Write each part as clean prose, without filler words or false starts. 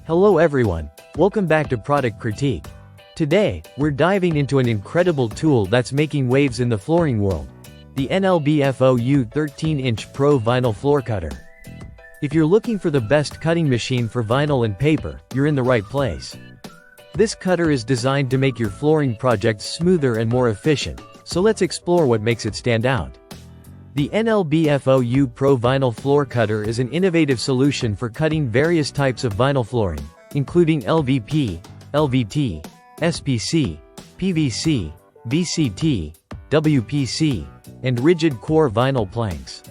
Hello everyone, welcome back to Product Critique. Today, we're diving into an incredible tool that's making waves in the flooring world. The NLBFOU 13-inch Pro Vinyl Floor Cutter. If you're looking for the best cutting machine for vinyl and paper, you're in the right place. This cutter is designed to make your flooring projects smoother and more efficient, so let's explore what makes it stand out. The NLBFOU Pro Vinyl Floor Cutter is an innovative solution for cutting various types of vinyl flooring, including LVP, LVT, SPC, PVC, VCT, WPC, and rigid core vinyl planks.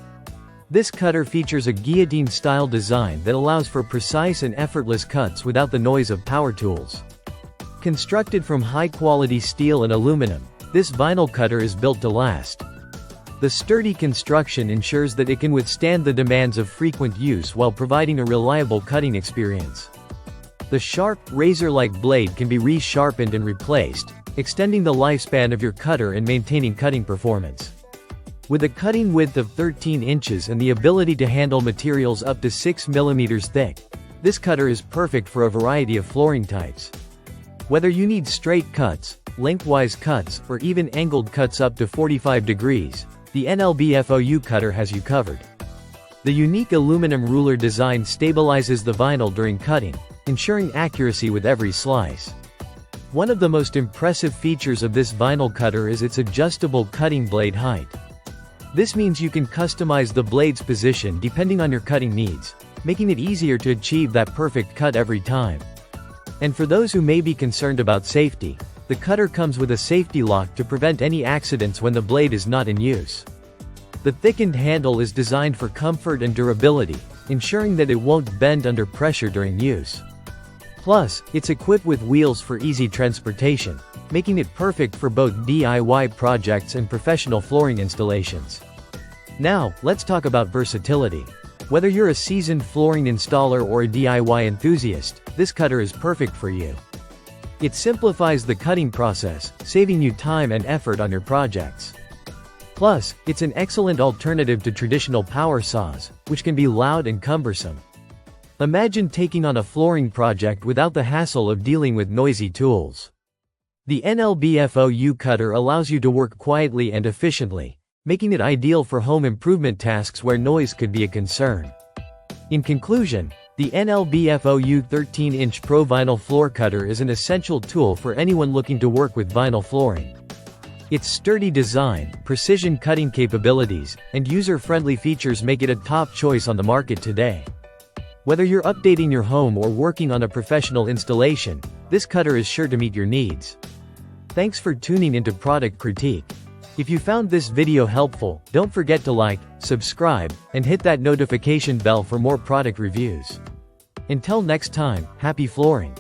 This cutter features a guillotine-style design that allows for precise and effortless cuts without the noise of power tools. Constructed from high-quality steel and aluminum, this vinyl cutter is built to last. The sturdy construction ensures that it can withstand the demands of frequent use while providing a reliable cutting experience. The sharp, razor-like blade can be re-sharpened and replaced, extending the lifespan of your cutter and maintaining cutting performance. With a cutting width of 13 inches and the ability to handle materials up to 6 mm thick, this cutter is perfect for a variety of flooring types. Whether you need straight cuts, lengthwise cuts, or even angled cuts up to 45 degrees, the NLBFOU cutter has you covered. The unique aluminum ruler design stabilizes the vinyl during cutting, ensuring accuracy with every slice. One of the most impressive features of this vinyl cutter is its adjustable cutting blade height. This means you can customize the blade's position depending on your cutting needs, making it easier to achieve that perfect cut every time. And for those who may be concerned about safety, the cutter comes with a safety lock to prevent any accidents when the blade is not in use. The thickened handle is designed for comfort and durability, ensuring that it won't bend under pressure during use. Plus, it's equipped with wheels for easy transportation, making it perfect for both DIY projects and professional flooring installations. Now, let's talk about versatility. Whether you're a seasoned flooring installer or a DIY enthusiast, this cutter is perfect for you. It simplifies the cutting process, saving you time and effort on your projects. Plus, it's an excellent alternative to traditional power saws, which can be loud and cumbersome. Imagine taking on a flooring project without the hassle of dealing with noisy tools. The NLBFOU cutter allows you to work quietly and efficiently, making it ideal for home improvement tasks where noise could be a concern. In conclusion, the NLBFOU 13-inch Pro Vinyl Floor Cutter is an essential tool for anyone looking to work with vinyl flooring. Its sturdy design, precision cutting capabilities, and user-friendly features make it a top choice on the market today. Whether you're updating your home or working on a professional installation, this cutter is sure to meet your needs. Thanks for tuning into Product Critique. If you found this video helpful, don't forget to like, subscribe, and hit that notification bell for more product reviews. Until next time, happy flooring!